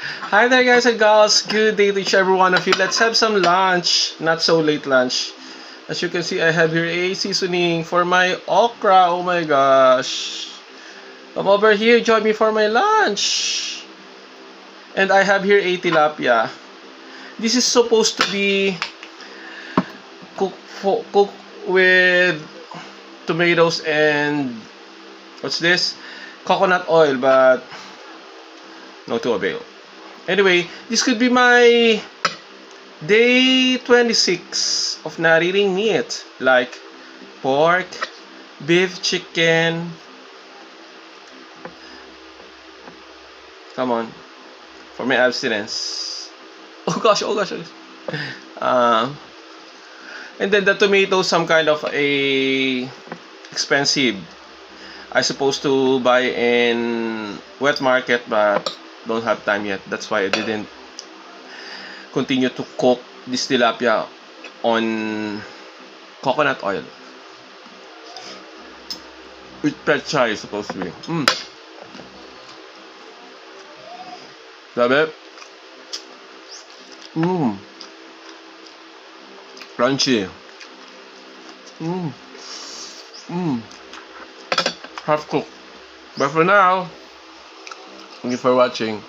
Hi there, guys and gals. Good day to each every one of you. Let's have some lunch. Not so late lunch. As you can see, I have here a seasoning for my okra. Oh my gosh. Come over here, join me for my lunch. And I have here a tilapia. This is supposed to be cooked with tomatoes and what's this? Coconut oil, but no to avail. Anyway, this could be my day 26 of not eating meat, like pork, beef, chicken. Come on, for my abstinence. Oh gosh, oh gosh. And then the tomato, some kind of a expensive. I supposed to buy in wet market, but don't have time yet. That's why I didn't continue to cook this tilapia on coconut oil with pechay supposed to be. Sabi? Crunchy. Half cooked. But for now, thank you for watching.